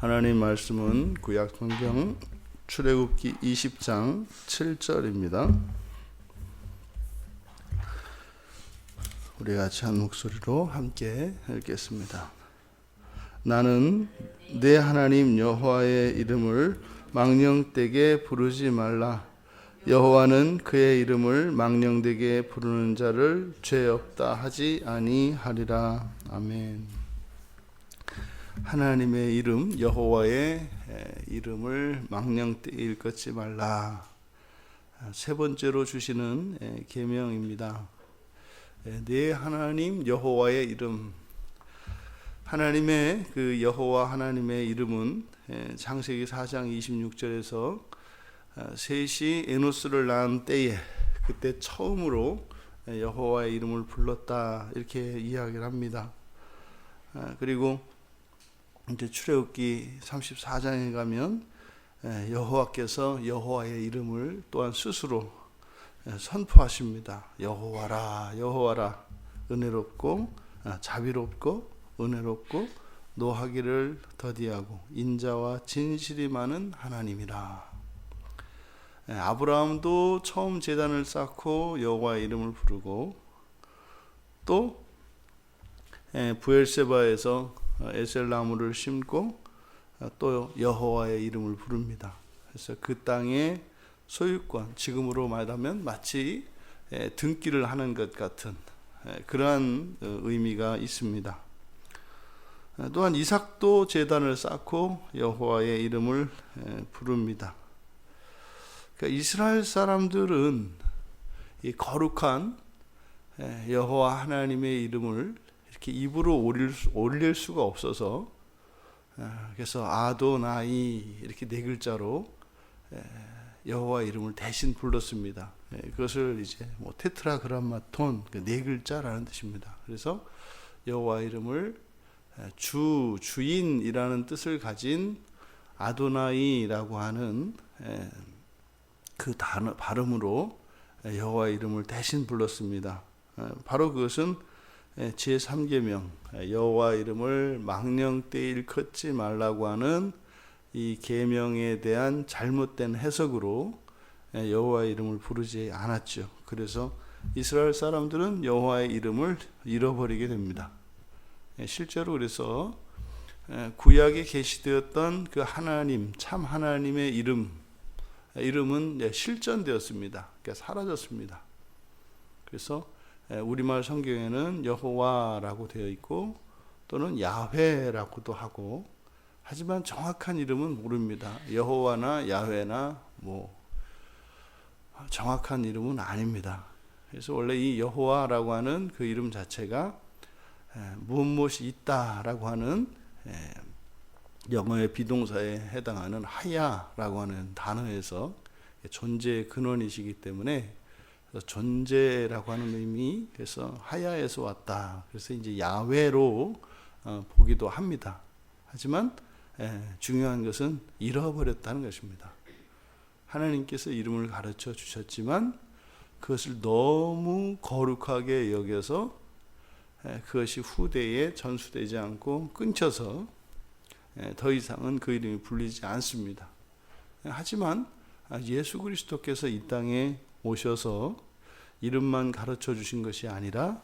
하나님 말씀은 구약 성경 출애굽기 20장 7절입니다. 우리 같이 한 목소리로 함께 읽겠습니다. 나는 내 하나님 여호와의 이름을 망령되게 부르지 말라. 여호와는 그의 이름을 망령되게 부르는 자를 죄 없다 하지 아니하리라. 아멘. 하나님의 이름 여호와의 이름을 망령되게 일컫지 말라. 세 번째로 주시는 계명입니다. 내 하나님 여호와의 이름. 하나님의 그 여호와 하나님의 이름은 창세기 4장 26절에서 셋이 에노스를 낳은 때에 그때 처음으로 여호와의 이름을 불렀다 이렇게 이야기를 합니다. 그리고 이제 출애굽기 34장에 가면 여호와께서 여호와의 이름을 또한 스스로 선포하십니다. 여호와라 여호와라 은혜롭고 자비롭고 은혜롭고 노하기를 더디하고 인자와 진실이 많은 하나님이라. 아브라함도 처음 제단을 쌓고 여호와의 이름을 부르고 또 부엘세바에서 에셀나무를 심고 또 여호와의 이름을 부릅니다. 그래서 그 땅의 소유권, 지금으로 말하면 마치 등기를 하는 것 같은 그러한 의미가 있습니다. 또한 이삭도 제단을 쌓고 여호와의 이름을 부릅니다. 그러니까 이스라엘 사람들은 이 거룩한 여호와 하나님의 이름을 이렇게 입으로 올릴 수가 없어서 그래서 아도나이 이렇게 네 글자로 여호와 이름을 대신 불렀습니다. 그것을 이제 뭐 테트라그람마톤 네 글자라는 뜻입니다. 그래서 여호와 이름을 주인이라는 뜻을 가진 아도나이라고 하는 그 단어 발음으로 여호와 이름을 대신 불렀습니다. 바로 그것은 제3계명 여호와 이름을 망령되이 일컫지 말라고 하는 이 계명에 대한 잘못된 해석으로 여호와 이름을 부르지 않았죠. 그래서 이스라엘 사람들은 여호와의 이름을 잃어버리게 됩니다. 실제로 그래서 구약에 계시되었던 그 하나님 참 하나님의 이름은 실전되었습니다. 그러니까 사라졌습니다. 그래서 우리말 성경에는 여호와라고 되어 있고 또는 야훼라고도 하고 하지만 정확한 이름은 모릅니다. 여호와나 야훼나 뭐 정확한 이름은 아닙니다. 그래서 원래 이 여호와라고 하는 그 이름 자체가 무엇이 있다라고 하는 영어의 비동사에 해당하는 하야라고 하는 단어에서 존재의 근원이시기 때문에 존재라고 하는 의미, 그래서 하야에서 왔다. 그래서 이제 야훼로 보기도 합니다. 하지만 중요한 것은 잃어버렸다는 것입니다. 하나님께서 이름을 가르쳐 주셨지만 그것을 너무 거룩하게 여겨서 그것이 후대에 전수되지 않고 끊겨서 더 이상은 그 이름이 불리지 않습니다. 하지만 예수 그리스도께서 이 땅에 오셔서 이름만 가르쳐 주신 것이 아니라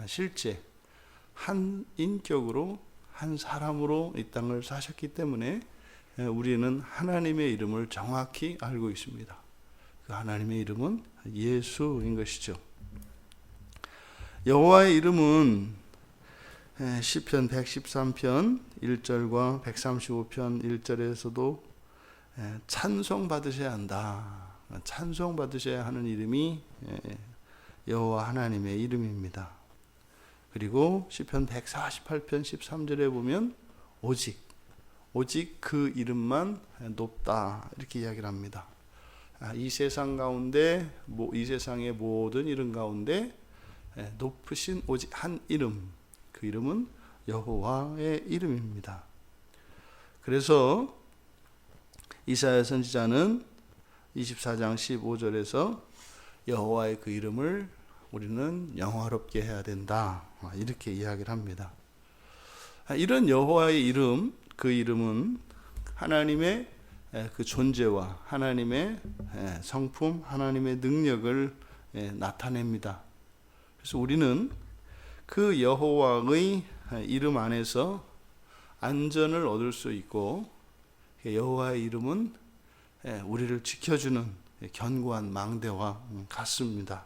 실제 한 인격으로 한 사람으로 이 땅을 사셨기 때문에 우리는 하나님의 이름을 정확히 알고 있습니다. 그 하나님의 이름은 예수인 것이죠. 여호와의 이름은 시편 113편 1절과 135편 1절에서도 찬송 받으셔야 한다. 찬송 받으셔야 하는 이름이 여호와 하나님의 이름입니다. 그리고 시편 148편 13절에 보면 오직 그 이름만 높다 이렇게 이야기를 합니다. 이 세상 가운데 이 세상의 모든 이름 가운데 높으신 오직 한 이름, 그 이름은 여호와의 이름입니다. 그래서 이사야 선지자는 24장 15절에서 여호와의 그 이름을 우리는 영화롭게 해야 된다 이렇게 이야기를 합니다. 이런 여호와의 이름, 그 이름은 하나님의 그 존재와 하나님의 성품, 하나님의 능력을 나타냅니다. 그래서 우리는 그 여호와의 이름 안에서 안전을 얻을 수 있고, 여호와의 이름은 우리를 지켜주는 견고한 망대와 같습니다.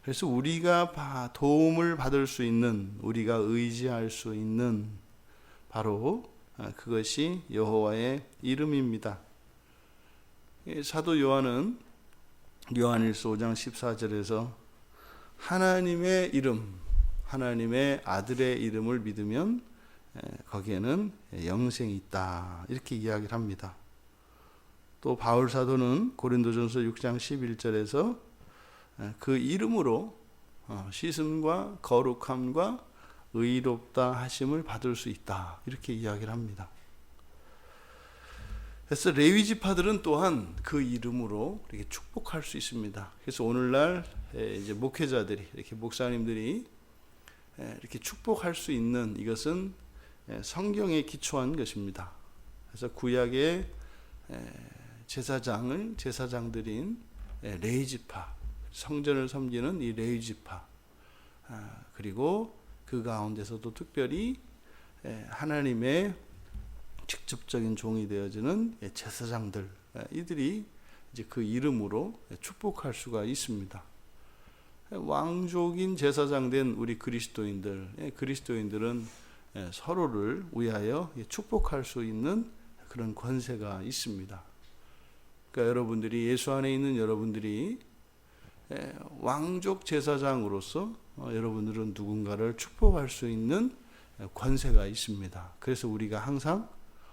그래서 우리가 도움을 받을 수 있는, 우리가 의지할 수 있는 바로 그것이 여호와의 이름입니다. 사도 요한은 요한일서 5장 14절에서 하나님의 이름, 하나님의 아들의 이름을 믿으면 거기에는 영생이 있다, 이렇게 이야기를 합니다. 또 바울 사도는 고린도전서 6장 11절에서 그 이름으로 씻음과 거룩함과 의롭다 하심을 받을 수 있다, 이렇게 이야기를 합니다. 그래서 레위 지파들은 또한 그 이름으로 이렇게 축복할 수 있습니다. 그래서 오늘날 이제 목회자들이, 이렇게 목사님들이 이렇게 축복할 수 있는 이것은 성경에 기초한 것입니다. 그래서 구약의 제사장들인 레위 지파, 성전을 섬기는 이 레위 지파, 그리고 그 가운데서도 특별히 하나님의 직접적인 종이 되어지는 제사장들, 이들이 이제 그 이름으로 축복할 수가 있습니다. 왕족인 제사장된 우리 그리스도인들은 서로를 위하여 축복할 수 있는 그런 권세가 있습니다. 그러니까 여러분들이, 예수 안에 있는 여러분들이 왕족 제사장으로서 여러분들은 누군가를 축복할 수 있는 권세가 있습니다. 그래서 우리가 항상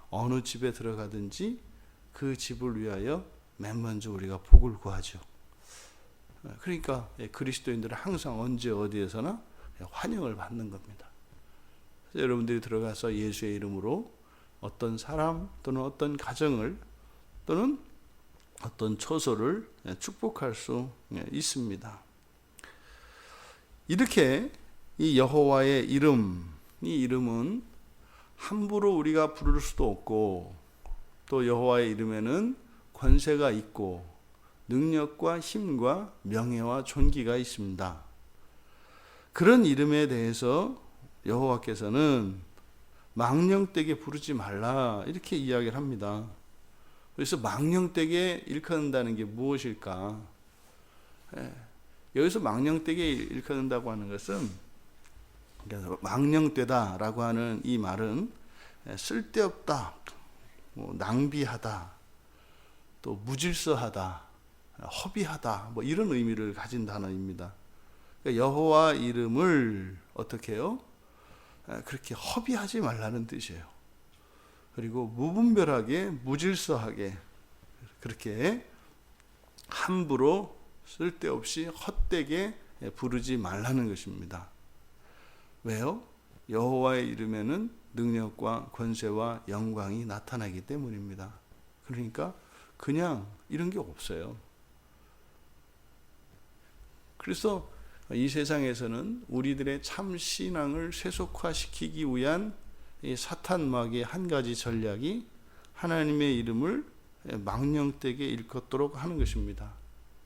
어느 집에 들어가든지 그 집을 위하여 맨 먼저 우리가 복을 구하죠. 그러니까 그리스도인들은 항상 언제 어디에서나 환영을 받는 겁니다. 그래서 여러분들이 들어가서 예수의 이름으로 어떤 사람 또는 어떤 가정을 또는 어떤 처소를 축복할 수 있습니다. 이렇게 이 여호와의 이름, 이 이름은 함부로 우리가 부를 수도 없고, 또 여호와의 이름에는 권세가 있고 능력과 힘과 명예와 존귀가 있습니다. 그런 이름에 대해서 여호와께서는 망령되게 부르지 말라, 이렇게 이야기를 합니다. 그래서 망령되게 일컫는다는 게 무엇일까? 여기서 망령되게 일컫는다고 하는 것은, 망령되다라고 하는 이 말은 쓸데없다, 낭비하다, 또 무질서하다, 허비하다, 이런 의미를 가진 단어입니다. 그러니까 여호와 이름을 어떻게 해요? 그렇게 허비하지 말라는 뜻이에요. 그리고 무분별하게, 무질서하게, 그렇게 함부로 쓸데없이 헛되게 부르지 말라는 것입니다. 왜요? 여호와의 이름에는 능력과 권세와 영광이 나타나기 때문입니다. 그러니까 그냥 이런 게 없어요. 그래서 이 세상에서는 우리들의 참 신앙을 세속화시키기 위한 이 사탄 마귀의 한 가지 전략이 하나님의 이름을 망령되게 일컫도록 하는 것입니다.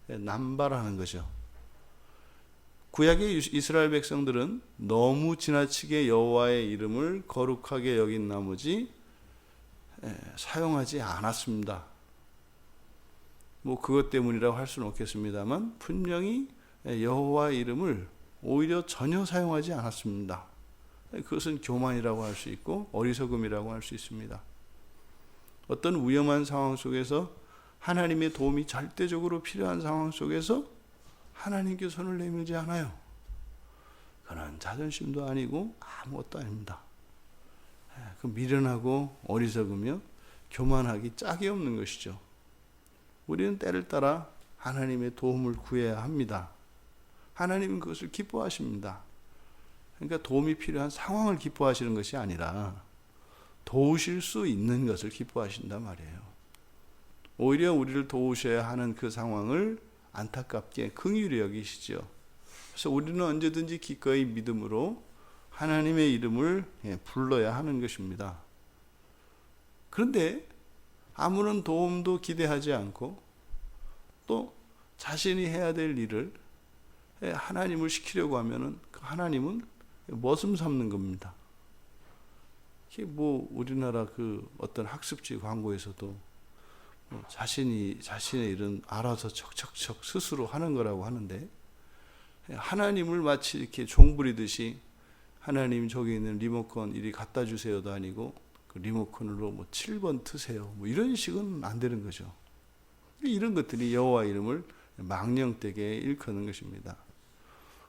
남발하는 거죠. 구약의 이스라엘 백성들은 너무 지나치게 여호와의 이름을 거룩하게 여긴 나머지 사용하지 않았습니다. 그것 때문이라고 할 수는 없겠습니다만 분명히 여호와의 이름을 오히려 전혀 사용하지 않았습니다. 그것은 교만이라고 할 수 있고 어리석음이라고 할 수 있습니다. 어떤 위험한 상황 속에서 하나님의 도움이 절대적으로 필요한 상황 속에서 하나님께 손을 내밀지 않아요. 그건 자존심도 아니고 아무것도 아닙니다. 그 미련하고 어리석으며 교만하기 짝이 없는 것이죠. 우리는 때를 따라 하나님의 도움을 구해야 합니다. 하나님은 그것을 기뻐하십니다. 그러니까 도움이 필요한 상황을 기뻐하시는 것이 아니라 도우실 수 있는 것을 기뻐하신단 말이에요. 오히려 우리를 도우셔야 하는 그 상황을 안타깝게 긍휼히 여기시죠. 그래서 우리는 언제든지 기꺼이 믿음으로 하나님의 이름을 불러야 하는 것입니다. 그런데 아무런 도움도 기대하지 않고 또 자신이 해야 될 일을 하나님을 시키려고 하면은 그 하나님은 머슴 삼는 겁니다. 이게 뭐 우리나라 그 어떤 학습지 광고에서도 자신의 일은 알아서 척척척 스스로 하는 거라고 하는데, 하나님을 마치 이렇게 종부리듯이 하나님 저기 있는 리모컨 이리 갖다 주세요도 아니고 그 리모컨으로 뭐 7번 트세요 뭐 이런 식은 안 되는 거죠. 이런 것들이 여호와 이름을 망령되게 일컫는 것입니다.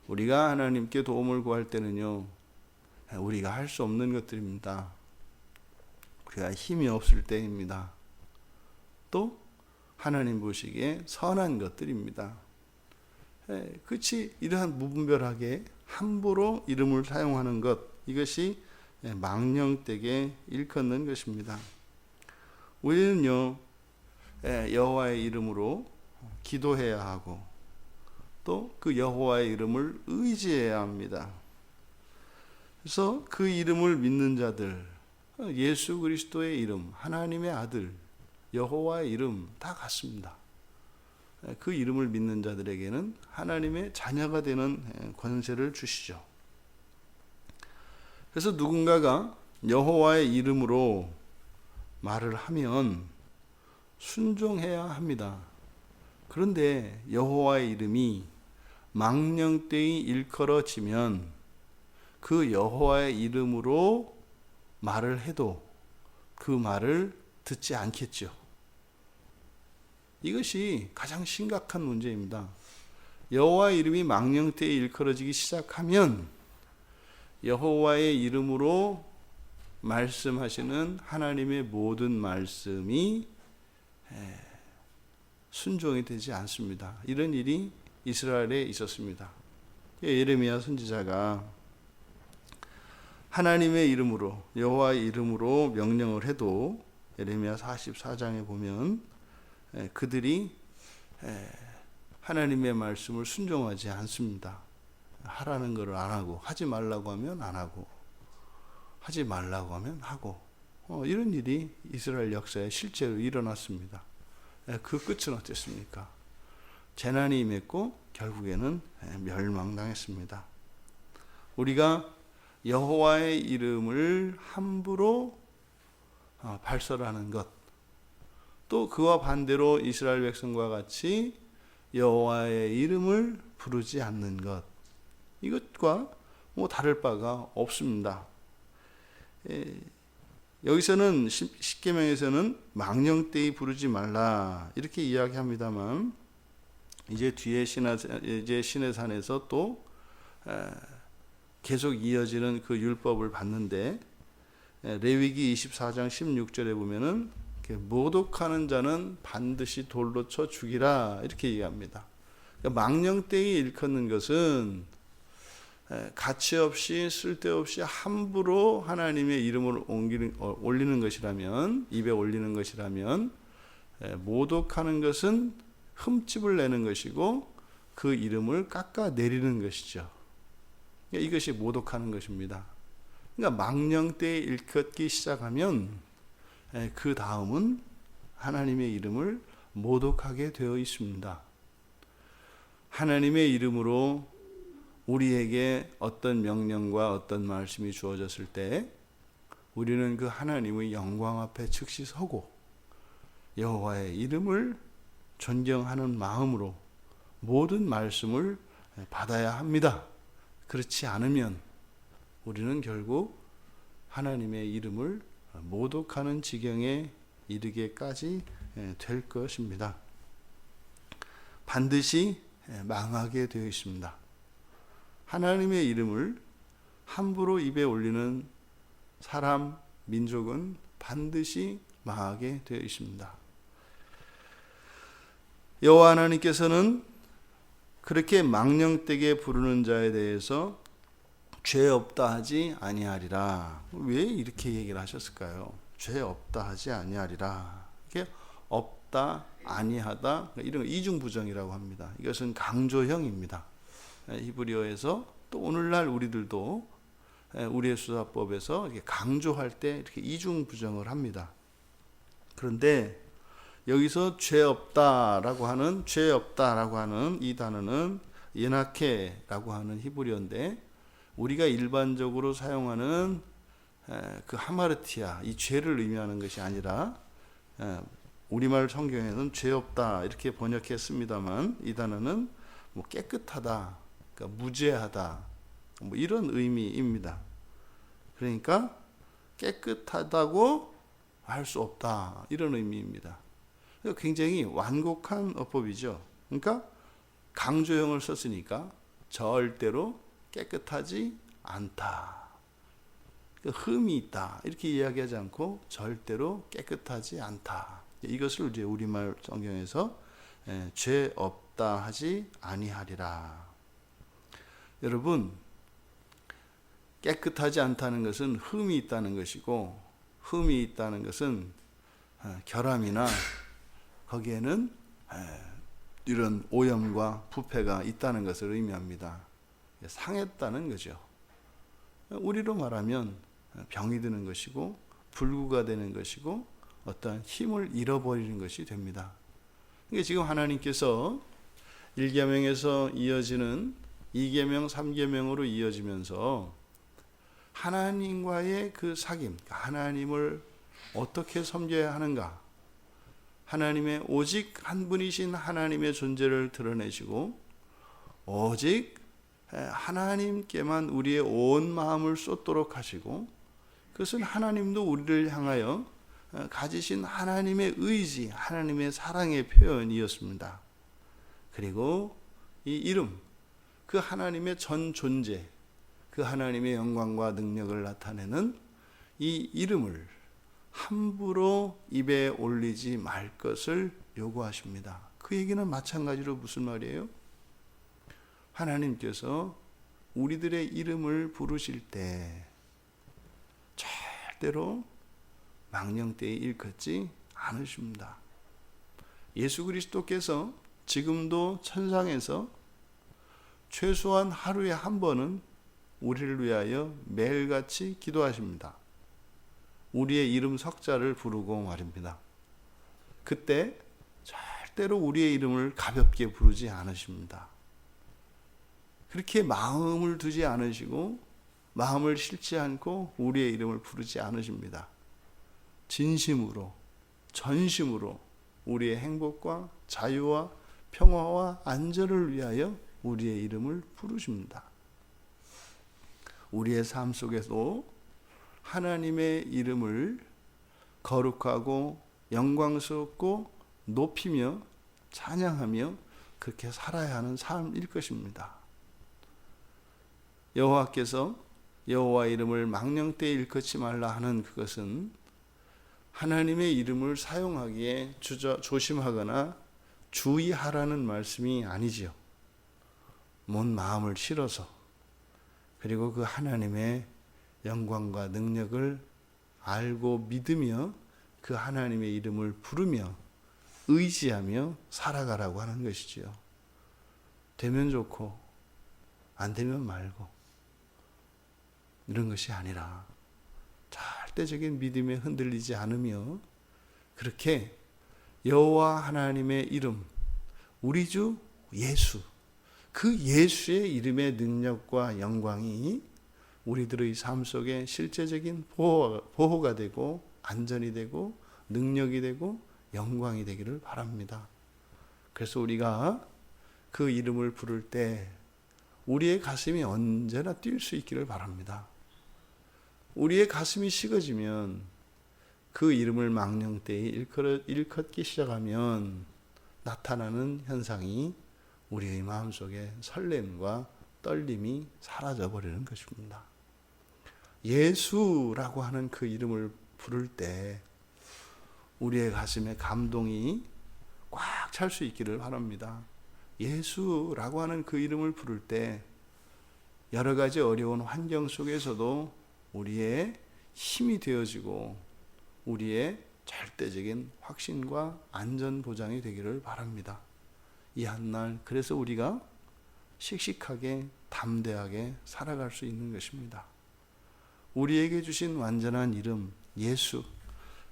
우리가 하나님께 도움을 구할 때는요, 우리가 할 수 없는 것들입니다. 우리가 힘이 없을 때입니다. 또 하나님 보시기에 선한 것들입니다. 그렇지, 이러한 무분별하게 함부로 이름을 사용하는 것, 이것이 망령되게 일컫는 것입니다. 우리는요, 여호와의 이름으로 기도해야 하고 또 그 여호와의 이름을 의지해야 합니다. 그래서 그 이름을 믿는 자들, 예수 그리스도의 이름, 하나님의 아들, 여호와의 이름 다 같습니다. 그 이름을 믿는 자들에게는 하나님의 자녀가 되는 권세를 주시죠. 그래서 누군가가 여호와의 이름으로 말을 하면 순종해야 합니다. 그런데 여호와의 이름이 망령되이 일컬어지면 그 여호와의 이름으로 말을 해도 그 말을 듣지 않겠죠. 이것이 가장 심각한 문제입니다. 여호와의 이름이 망령되이 일컬어지기 시작하면 여호와의 이름으로 말씀하시는 하나님의 모든 말씀이 순종이 되지 않습니다. 이런 일이 이스라엘에 있었습니다. 예레미야 선지자가 하나님의 이름으로, 여호와의 이름으로 명령을 해도 예레미야 44장에 보면 그들이 하나님의 말씀을 순종하지 않습니다. 하라는 것을 안 하고, 하지 말라고 하면 안 하고, 하지 말라고 하면 하고, 이런 일이 이스라엘 역사에 실제로 일어났습니다. 그 끝은 어땠습니까? 재난이 임했고 결국에는 멸망당했습니다. 우리가 여호와의 이름을 함부로 발설하는 것, 또 그와 반대로 이스라엘 백성과 같이 여호와의 이름을 부르지 않는 것, 이것과 뭐 다를 바가 없습니다. 여기서는 십계명에서는 망령되이 부르지 말라 이렇게 이야기합니다만, 이제 뒤에 신의 산에서 또 계속 이어지는 그 율법을 봤는데, 레위기 24장 16절에 보면은 모독하는 자는 반드시 돌로 쳐 죽이라 이렇게 얘기합니다. 그러니까 망령되이 일컫는 것은 가치 없이 쓸데없이 함부로 하나님의 이름을 올리는 것이라면, 입에 올리는 것이라면, 모독하는 것은 흠집을 내는 것이고 그 이름을 깎아내리는 것이죠. 이것이 모독하는 것입니다. 그러니까 망령되이 일컫기 시작하면 그 다음은 하나님의 이름을 모독하게 되어 있습니다. 하나님의 이름으로 우리에게 어떤 명령과 어떤 말씀이 주어졌을 때 우리는 그 하나님의 영광 앞에 즉시 서고 여호와의 이름을 존경하는 마음으로 모든 말씀을 받아야 합니다. 그렇지 않으면 우리는 결국 하나님의 이름을 모독하는 지경에 이르게까지 될 것입니다. 반드시 망하게 되어 있습니다. 하나님의 이름을 함부로 입에 올리는 사람, 민족은 반드시 망하게 되어 있습니다. 여호와 하나님께서는 그렇게 망령되게 부르는 자에 대해서 죄 없다 하지 아니하리라. 왜 이렇게 얘기를 하셨을까요? 죄 없다 하지 아니하리라. 이게 없다, 아니하다, 이런 이중부정이라고 합니다. 이것은 강조형입니다. 히브리어에서 또 오늘날 우리들도 우리의 수사법에서 이렇게 강조할 때 이렇게 이중부정을 합니다. 그런데 여기서 죄 없다라고 하는 이 단어는 예나케라고 하는 히브리어인데, 우리가 일반적으로 사용하는 그 하마르티아, 이 죄를 의미하는 것이 아니라, 우리말 성경에는 죄 없다 이렇게 번역했습니다만, 이 단어는 뭐 깨끗하다, 그러니까 무죄하다, 뭐 이런 의미입니다. 그러니까 깨끗하다고 할 수 없다, 이런 의미입니다. 굉장히 완곡한 어법이죠. 그러니까 강조형을 썼으니까 절대로 깨끗하지 않다, 흠이 있다 이렇게 이야기하지 않고 절대로 깨끗하지 않다, 이것을 이제 우리말 성경에서 죄 없다 하지 아니하리라. 여러분, 깨끗하지 않다는 것은 흠이 있다는 것이고, 흠이 있다는 것은 결함이나 거기에는 이런 오염과 부패가 있다는 것을 의미합니다. 상했다는 거죠. 우리로 말하면 병이 드는 것이고, 불구가 되는 것이고, 어떠한 힘을 잃어버리는 것이 됩니다. 그러니까 지금 하나님께서 1계명에서 이어지는 2계명, 3계명으로 이어지면서 하나님과의 그 사귐, 하나님을 어떻게 섬겨야 하는가, 하나님의 오직 한 분이신 하나님의 존재를 드러내시고, 오직 하나님께만 우리의 온 마음을 쏟도록 하시고, 그것은 하나님도 우리를 향하여 가지신 하나님의 의지, 하나님의 사랑의 표현이었습니다. 그리고 이 이름, 그 하나님의 전 존재, 그 하나님의 영광과 능력을 나타내는 이 이름을 함부로 입에 올리지 말 것을 요구하십니다. 그 얘기는 마찬가지로 무슨 말이에요? 하나님께서 우리들의 이름을 부르실 때 절대로 망령되이 일컫지 않으십니다. 예수 그리스도께서 지금도 천상에서 최소한 하루에 한 번은 우리를 위하여 매일같이 기도하십니다. 우리의 이름 석자를 부르고 말입니다. 그때 절대로 우리의 이름을 가볍게 부르지 않으십니다. 그렇게 마음을 두지 않으시고 마음을 실지 않고 우리의 이름을 부르지 않으십니다. 진심으로, 전심으로 우리의 행복과 자유와 평화와 안전을 위하여 우리의 이름을 부르십니다. 우리의 삶 속에도 하나님의 이름을 거룩하고 영광스럽고 높이며 찬양하며 그렇게 살아야 하는 삶일 것입니다. 여호와께서 여호와 이름을 망령되이 일컫지 말라 하는 그것은 하나님의 이름을 사용하기에 조심하거나 주의하라는 말씀이 아니지요. 먼 마음을 실어서, 그리고 그 하나님의 영광과 능력을 알고 믿으며 그 하나님의 이름을 부르며 의지하며 살아가라고 하는 것이지요. 되면 좋고 안 되면 말고 이런 것이 아니라 절대적인 믿음에 흔들리지 않으며 그렇게 여호와 하나님의 이름, 우리 주 예수, 그 예수의 이름의 능력과 영광이 우리들의 삶 속에 실제적인 보호가 되고 안전이 되고 능력이 되고 영광이 되기를 바랍니다. 그래서 우리가 그 이름을 부를 때 우리의 가슴이 언제나 뛸 수 있기를 바랍니다. 우리의 가슴이 식어지면 그 이름을 망령되이 일컫기 시작하면 나타나는 현상이 우리의 마음속에 설렘과 떨림이 사라져버리는 것입니다. 예수라고 하는 그 이름을 부를 때 우리의 가슴에 감동이 꽉 찰 수 있기를 바랍니다. 예수라고 하는 그 이름을 부를 때 여러 가지 어려운 환경 속에서도 우리의 힘이 되어지고 우리의 절대적인 확신과 안전 보장이 되기를 바랍니다. 이 한날 그래서 우리가 씩씩하게 담대하게 살아갈 수 있는 것입니다. 우리에게 주신 완전한 이름 예수,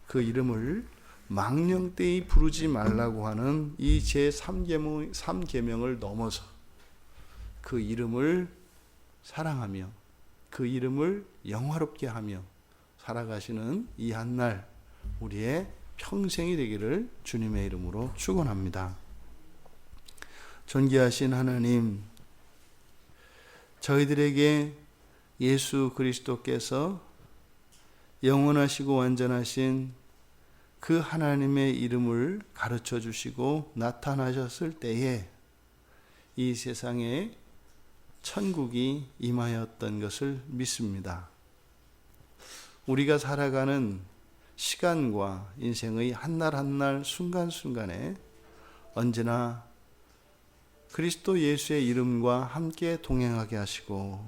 그 이름을 망령되이 부르지 말라고 하는 이 제3계명을 넘어서 그 이름을 사랑하며 그 이름을 영화롭게 하며 살아가시는 이 한날 우리의 평생이 되기를 주님의 이름으로 축원합니다. 존귀하신 하나님, 저희들에게 예수 그리스도께서 영원하시고 완전하신 그 하나님의 이름을 가르쳐 주시고 나타나셨을 때에 이 세상에 천국이 임하였던 것을 믿습니다. 우리가 살아가는 시간과 인생의 한날 한날 순간순간에 언제나 그리스도 예수의 이름과 함께 동행하게 하시고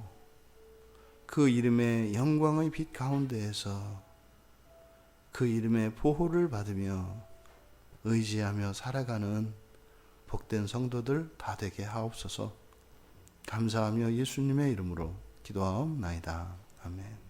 그 이름의 영광의 빛 가운데에서 그 이름의 보호를 받으며 의지하며 살아가는 복된 성도들 다 되게 하옵소서. 감사하며 예수님의 이름으로 기도하옵나이다. 아멘.